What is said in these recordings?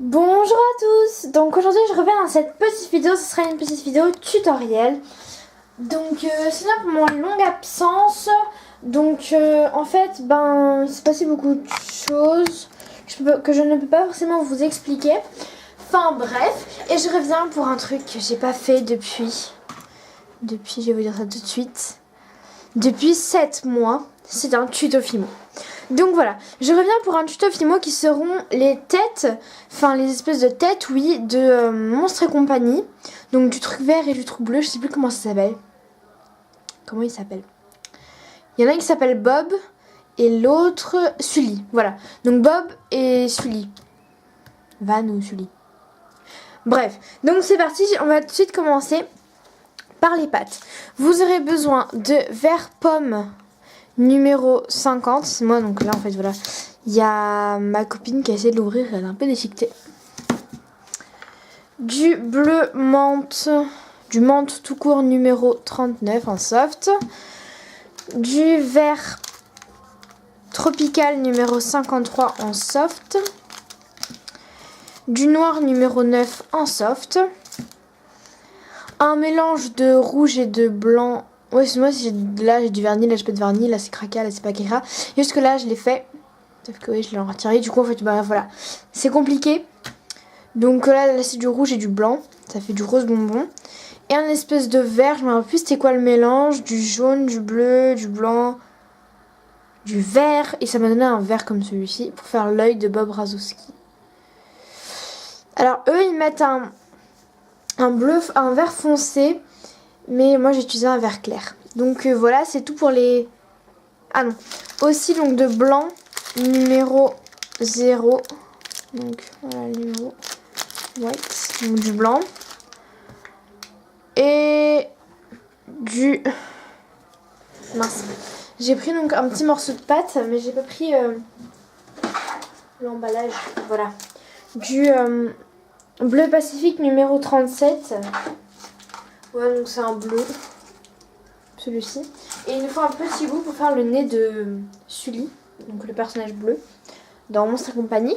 Bonjour à tous. Donc aujourd'hui je reviens dans cette petite vidéo. Ce sera une petite vidéo tutoriel. Donc c'est là pour mon longue absence. Donc en fait il s'est passé beaucoup de choses que je ne peux pas forcément vous expliquer. Enfin bref, et je reviens pour un truc que j'ai pas fait depuis je vais vous dire ça tout de suite. Depuis 7 mois, c'est un tuto Fimo. Donc voilà, je reviens pour un tuto Fimo qui seront les têtes, enfin les espèces de têtes, oui, de Monstres et compagnie. Donc du truc vert et du truc bleu, je sais plus comment ça s'appelle. Comment il s'appelle? Il y en a un qui s'appelle Bob et l'autre Sully. Voilà, donc Bob et Sully. Van ou Sully. Bref, donc c'est parti, on va tout de suite commencer par les pattes. Vous aurez besoin de vert pomme numéro 50, c'est moi, donc là en fait voilà, il y a ma copine qui a essayé de l'ouvrir, elle est un peu déchiquetée. Du bleu menthe, du menthe tout court numéro 39 en soft. Du vert tropical numéro 53 en soft. Du noir numéro 9 en soft. Un mélange de rouge et de blanc. Ouais, moi là j'ai du vernis, là j'ai pas de vernis, là c'est craqué, là c'est pas craqué. Juste que là je l'ai fait. Sauf que oui, je l'ai retiré. Du coup en fait voilà. C'est compliqué. Donc là c'est du rouge et du blanc. Ça fait du rose bonbon. Et un espèce de vert, je me rappelle plus c'était quoi le mélange. Du jaune, du bleu, du blanc, du vert. Et ça m'a donné un vert comme celui-ci pour faire l'œil de Bob Razowski. Alors eux ils mettent un bleu, un vert foncé. Mais moi j'ai utilisé un vert clair. Donc voilà, c'est tout pour les... Ah non. Aussi donc de blanc numéro 0. Donc voilà le numéro white. Donc du blanc. Et du... Mince. J'ai pris donc un petit morceau de pâte, mais j'ai pas pris l'emballage. Voilà. Du bleu Pacifique numéro 37. Ouais, donc c'est un bleu, celui-ci. Et il nous faut un petit bout pour faire le nez de Sully, donc le personnage bleu, dans Monstres et compagnie.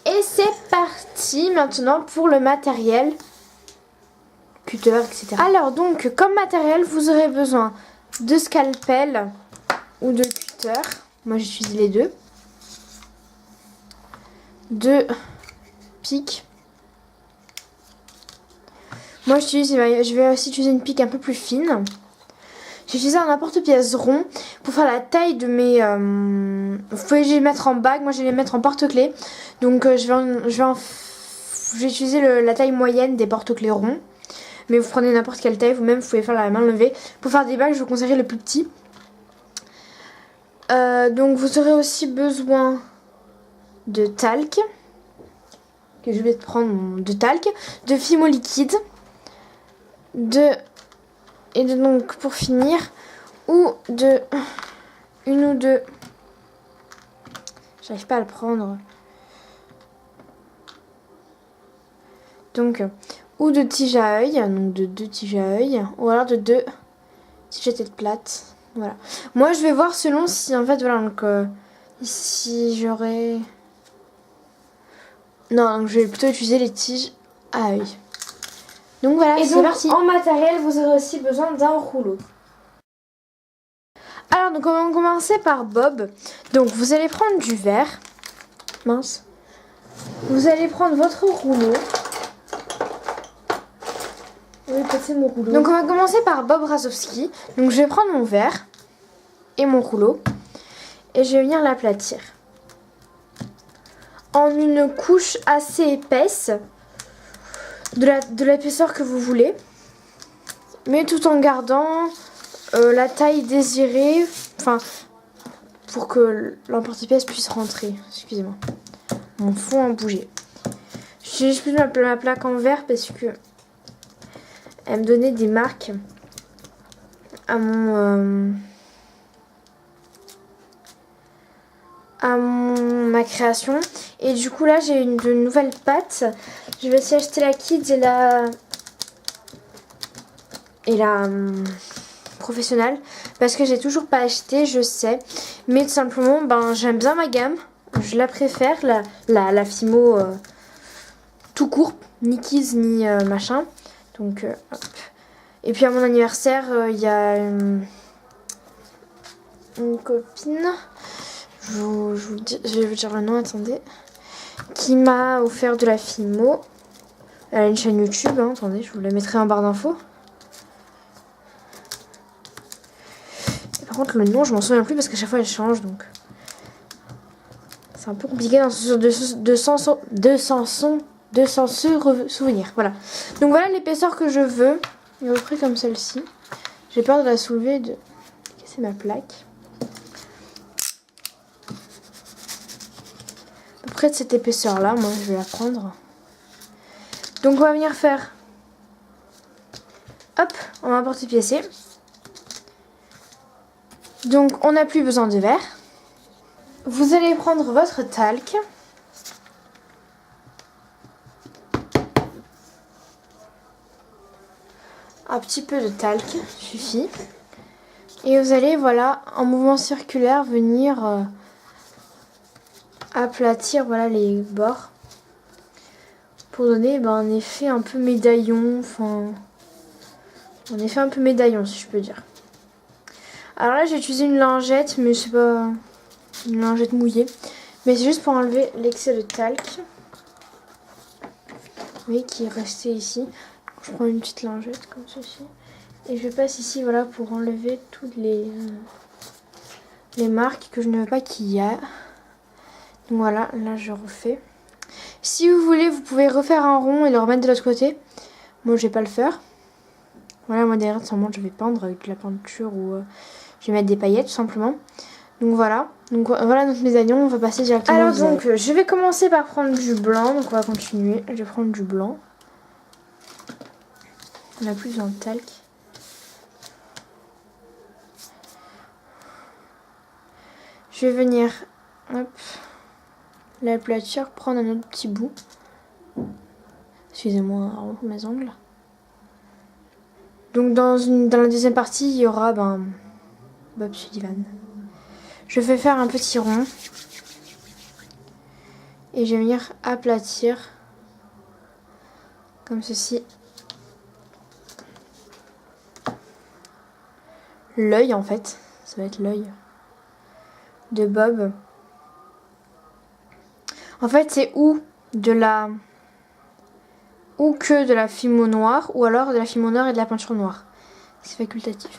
Et c'est parti maintenant pour le matériel, cutter, etc. Alors donc, comme matériel, vous aurez besoin de scalpel ou de cutter. Moi j'utilise les deux. De pics. Moi je vais aussi utiliser une pique un peu plus fine. J'ai utilisé un emporte-pièce rond pour faire la taille de mes... vous pouvez les mettre en bague, moi je vais les mettre en porte-clés. Donc je vais utiliser la taille moyenne des porte-clés ronds. Mais vous prenez n'importe quelle taille, vous-même vous pouvez faire la main levée. Pour faire des bagues, je vous conseillerais le plus petit. Donc vous aurez aussi besoin de talc. Que je vais prendre de talc. De Fimo liquide. Donc pour finir, une ou deux, j'arrive pas à le prendre, donc ou de tiges à œil, donc de 2 tiges à œil, ou alors de 2 tiges à tête plate. Voilà, moi je vais voir selon si en fait voilà, donc ici j'aurai, non, donc je vais plutôt utiliser les tiges à œil. Donc voilà, c'est parti. En matériel, vous aurez aussi besoin d'un rouleau. Alors, donc on va commencer par Bob. Donc vous allez prendre du verre. Mince. Vous allez prendre votre rouleau. Oui, c'est mon rouleau. Donc on va commencer par Bob Razowski. Donc je vais prendre mon verre et mon rouleau. Et je vais venir l'aplatir. En une couche assez épaisse. De l'épaisseur que vous voulez, mais tout en gardant la taille désirée, enfin pour que l'emporte-pièce puisse rentrer. Excusez-moi, mon fond a bougé. J'ai juste pris ma plaque en verre parce que elle me donnait des marques à ma création. Et du coup là j'ai de nouvelles pâtes. Je vais aussi acheter la Kids et la professionnelle parce que j'ai toujours pas acheté, je sais. Mais tout simplement j'aime bien ma gamme. Je la préfère, la Fimo tout court, ni kids ni machin. Donc hop. Et puis à mon anniversaire, il y a une copine, je vais vous dire le nom, attendez, qui m'a offert de la Fimo. Elle a une chaîne YouTube, hein, attendez, je vous la mettrai en barre d'infos. Par contre, le nom, je m'en souviens plus parce qu'à chaque fois elle change, donc c'est un peu compliqué de s'en souvenir. Voilà. Donc voilà l'épaisseur que je veux. À peu près comme celle-ci. J'ai peur de la soulever et de casser ma plaque. À peu près de cette épaisseur-là, moi je vais la prendre. Donc on va venir faire, hop, on va porte-piécer. Donc on n'a plus besoin de verre. Vous allez prendre votre talc. Un petit peu de talc suffit. Et vous allez, voilà, en mouvement circulaire, venir aplatir, voilà, les bords. Pour donner un effet un peu médaillon. Enfin, un effet un peu médaillon, si je peux dire. Alors là, j'ai utilisé une lingette, mais c'est pas une lingette mouillée. Mais c'est juste pour enlever l'excès de talc. Oui, qui est resté ici. Je prends une petite lingette comme ceci. Et je passe ici, voilà, pour enlever toutes les marques que je ne veux pas qu'il y ait. Donc voilà, là je refais. Si vous voulez, vous pouvez refaire un rond et le remettre de l'autre côté. Moi, je vais pas le faire. Voilà, moi derrière, sûrement, je vais peindre avec de la peinture ou je vais mettre des paillettes, tout simplement. Donc voilà. Donc voilà notre médaillon. On va passer directement. Alors donc, je vais commencer par prendre du blanc. Donc on va continuer. Je vais prendre du blanc. On a plus besoin de talc. Je vais venir, hop, l'aplatir, prendre un autre petit bout. Excusez-moi pour mes ongles. Donc dans la deuxième partie, il y aura Bob Sullivan. Je vais faire un petit rond. Et je vais venir aplatir. Comme ceci. L'œil en fait. Ça va être l'œil de Bob. En fait, c'est ou que de la fimo noire ou alors de la fimo noire et de la peinture noire. C'est facultatif.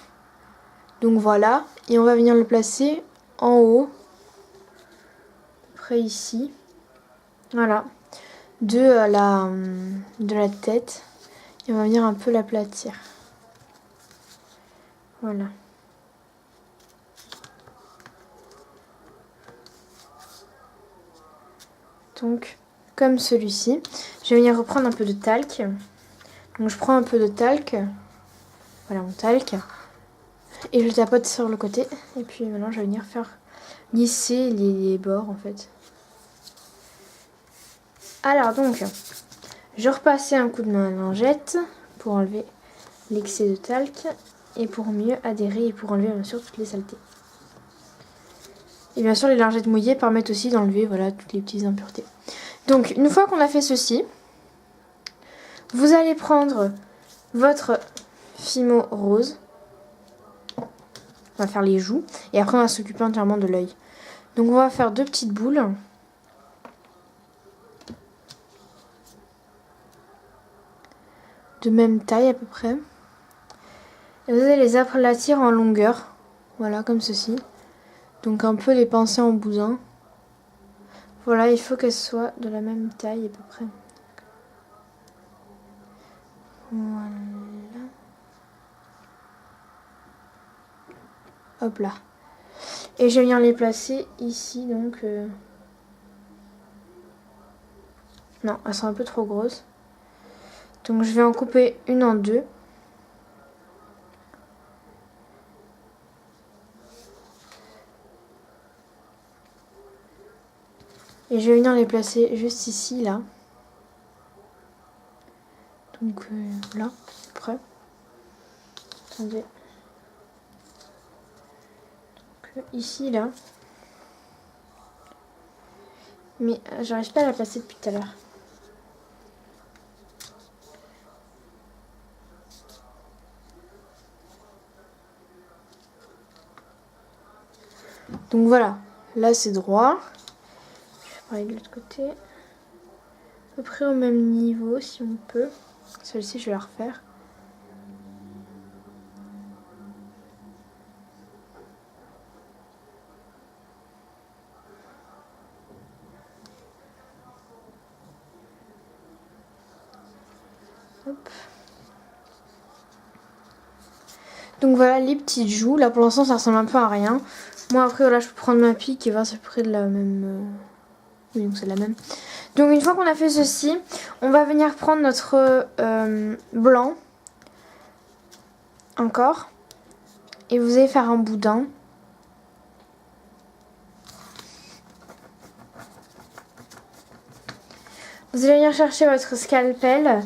Donc voilà, et on va venir le placer en haut, près ici. Voilà, de la tête. Et on va venir un peu l'aplatir. Voilà. Donc, comme celui-ci, je vais venir reprendre un peu de talc. Donc je prends un peu de talc. Voilà mon talc. Et je tapote sur le côté. Et puis maintenant je vais venir faire lisser les bords en fait. Alors donc, je repassais un coup de main à la lingette pour enlever l'excès de talc. Et pour mieux adhérer et pour enlever bien sûr toutes les saletés. Et bien sûr les lingettes mouillées permettent aussi d'enlever voilà, toutes les petites impuretés. Donc une fois qu'on a fait ceci, vous allez prendre votre fimo rose. On va faire les joues et après on va s'occuper entièrement de l'œil. Donc on va faire deux petites boules. De même taille à peu près. Et vous allez les aplatir en longueur. Voilà comme ceci. Donc un peu les pincer en bousin. Voilà, il faut qu'elles soient de la même taille à peu près. Voilà. Hop là. Et je viens les placer ici donc. Non, elles sont un peu trop grosses. Donc je vais en couper une en deux. Et je vais venir les placer juste ici, là. Donc là, prêt. Attendez. Donc ici, là. Mais j'arrive pas à la placer depuis tout à l'heure. Donc voilà, là c'est droit. Je vais parler de l'autre côté. À peu près au même niveau si on peut. Celle-ci je vais la refaire. Hop. Donc voilà les petites joues. Là pour l'instant ça ressemble un peu à rien. Moi après voilà je peux prendre ma pique et voir c'est à peu près de la même... Oui donc c'est la même. Donc une fois qu'on a fait ceci, on va venir prendre notre blanc. Encore. Et vous allez faire un boudin. Vous allez venir chercher votre scalpel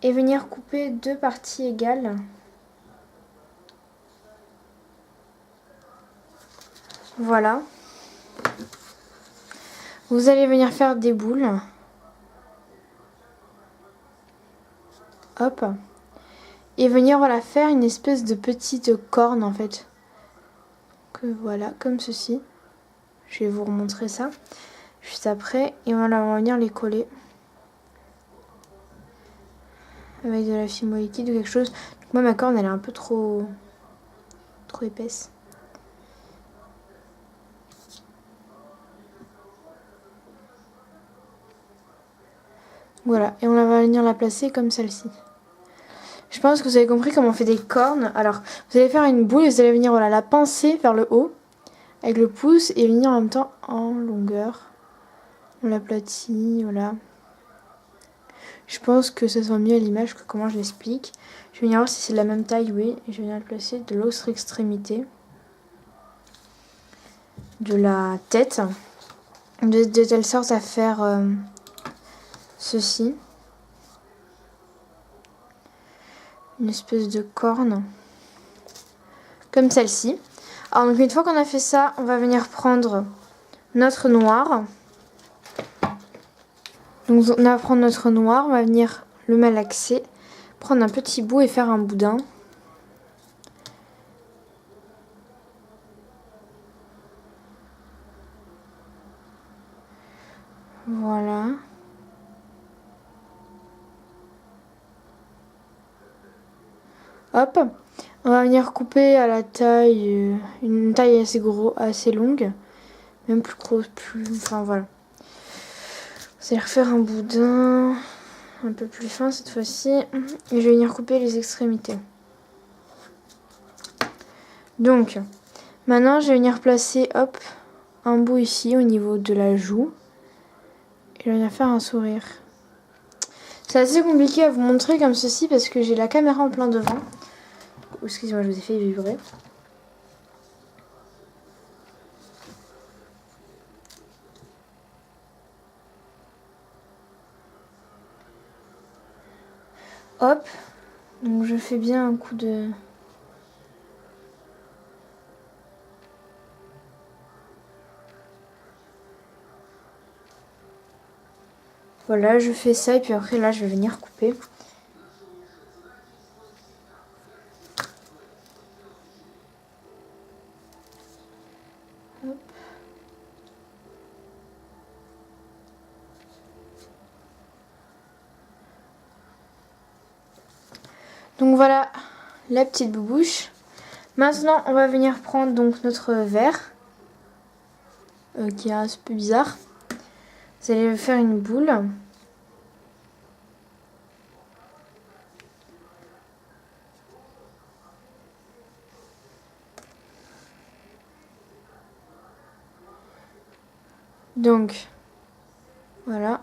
et venir couper 2 parties égales. Voilà. Vous allez venir faire des boules. Hop. Et venir voilà, faire une espèce de petite corne en fait. Que voilà, comme ceci. Je vais vous remontrer ça juste après. Et voilà, on va venir les coller. Avec de la fimo liquide ou quelque chose. Donc moi ma corne elle est un peu trop épaisse. Voilà, et on va venir la placer comme celle-ci. Je pense que vous avez compris comment on fait des cornes. Alors, vous allez faire une boule et vous allez venir voilà, la pincer vers le haut avec le pouce et venir en même temps en longueur. On l'aplatit, voilà. Je pense que ça se voit mieux à l'image que comment je l'explique. Je vais venir voir si c'est de la même taille, oui. Et je vais venir le placer de l'autre extrémité de la tête. De telle sorte à faire ceci. Une espèce de corne. Comme celle-ci. Alors donc une fois qu'on a fait ça, on va venir prendre notre noir. Donc on va prendre notre noir, on va venir le malaxer, prendre un petit bout et faire un boudin. Voilà. Hop. On va venir couper à la taille, une taille assez longue. Même plus grosse, enfin voilà. Vous allez refaire un boudin un peu plus fin cette fois-ci. Et je vais venir couper les extrémités. Donc, maintenant je vais venir placer, hop, un bout ici au niveau de la joue. Et je vais venir faire un sourire. C'est assez compliqué à vous montrer comme ceci parce que j'ai la caméra en plein devant. Excusez-moi, je vous ai fait vibrer. Hop, donc je fais bien un coup de... Voilà, je fais ça et puis après là je vais venir couper. Hop. Donc voilà la petite boubouche. Maintenant on va venir prendre donc notre verre qui est un peu bizarre. Vous allez faire une boule. Donc voilà.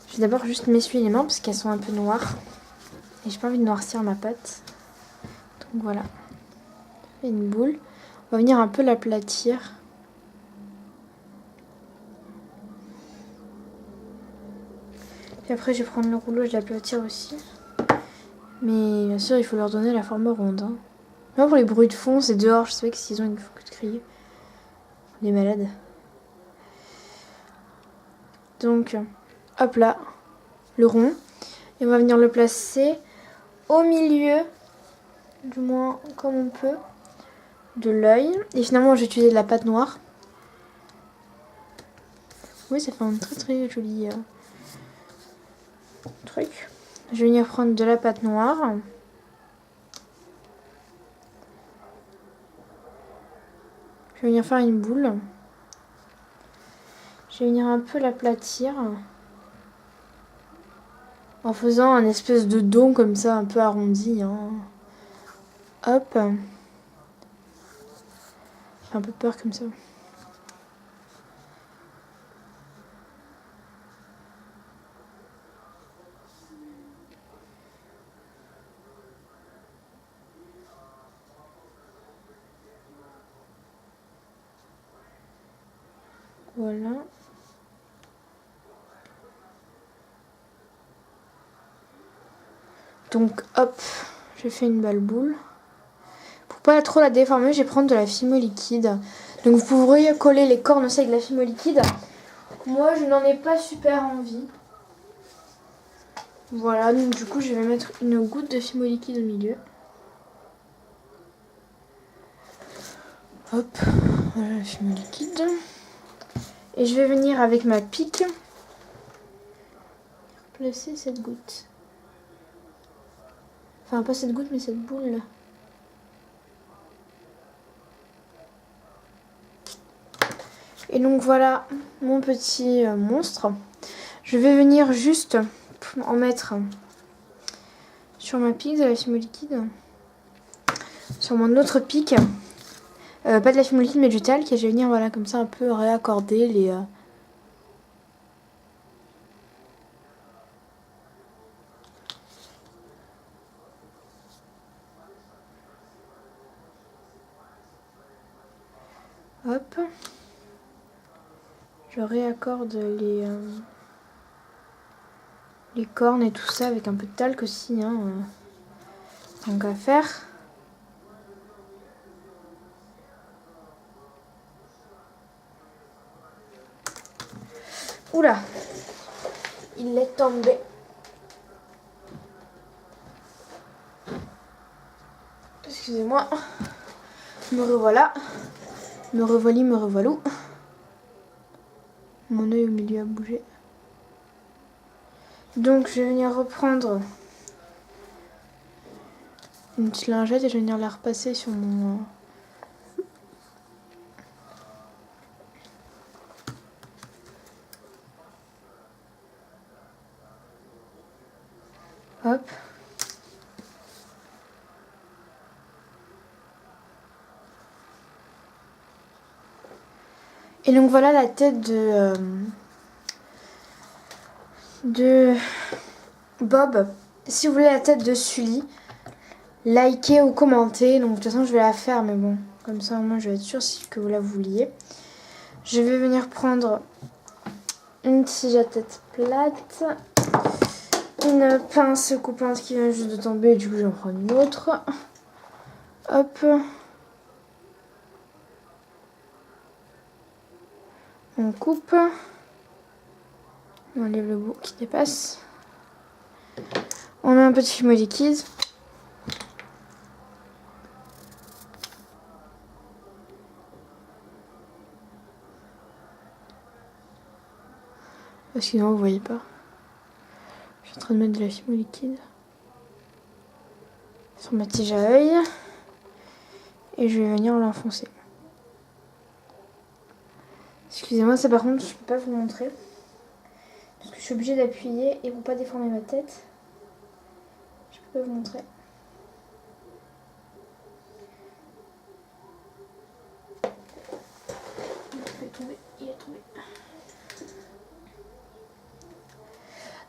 Je vais d'abord juste m'essuyer les mains parce qu'elles sont un peu noires. Et j'ai pas envie de noircir ma pâte. Donc voilà. Une boule. On va venir un peu l'aplatir. Puis après je vais prendre le rouleau et je l'aplatir aussi. Mais bien sûr il faut leur donner la forme ronde. Hein. Là pour les bruits de fond c'est dehors, je sais que s'ils ont il faut que de crier. On est malades. Donc hop là, le rond. Et on va venir le placer au milieu, du moins comme on peut. de l'œil. Et finalement j'ai utilisé de la pâte noire. Oui, ça fait un très très joli truc. Je vais venir prendre de la pâte noire. Je vais venir faire une boule. Je vais venir un peu l'aplatir. En faisant un espèce de dôme comme ça, un peu arrondi. Hein. Hop. J'ai un peu peur comme ça. Voilà. Donc hop, je fais une balle boule. Pour pas trop la déformer, je vais prendre de la fimo liquide. Donc vous pourriez coller les cornes aussi avec de la fimo liquide. Moi je n'en ai pas super envie. Voilà, donc du coup je vais mettre une goutte de fimo liquide au milieu. Hop, voilà la fimo liquide. Et je vais venir avec ma pique placer cette goutte. Enfin pas cette goutte mais cette boule là. Et donc voilà mon petit monstre. Je vais venir juste en mettre sur ma pique de la fimo liquide. Sur mon autre pique. Pas de la fimo liquide mais du talc. Et je vais venir voilà comme ça un peu réaccorder les... Hop. Je réaccorde les cornes et tout ça avec un peu de talc aussi. Hein, tant qu'à faire. Oula, il est tombé. Excusez-moi. Me revoilà. Me revoili, me revoilou. Mon œil au milieu a bougé. Donc je vais venir reprendre une petite lingette et je vais venir la repasser sur mon... Hop. Et donc voilà la tête de Bob. Si vous voulez la tête de Sully, likez ou commentez. Donc de toute façon je vais la faire mais bon, comme ça au moins je vais être sûre que vous la vouliez. Je vais venir prendre une tige à tête plate, une pince coupante qui vient juste de tomber, du coup j'en prends une autre. Hop. On coupe. On enlève le bout qui dépasse. On met un petit fimo liquide. Parce que sinon vous voyez pas. Je suis en train de mettre de la fimo liquide sur ma tige à œil. Et je vais venir l'enfoncer. Excusez-moi, ça par contre je peux pas vous montrer. Parce que je suis obligée d'appuyer et pour pas déformer ma tête. Je peux pas vous montrer. Il est tombé, il est tombé.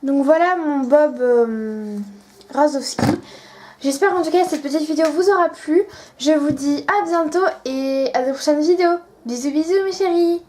Donc voilà mon Bob Razowski. J'espère en tout cas que cette petite vidéo vous aura plu. Je vous dis à bientôt et à de prochaines vidéos. Bisous bisous mes chéris.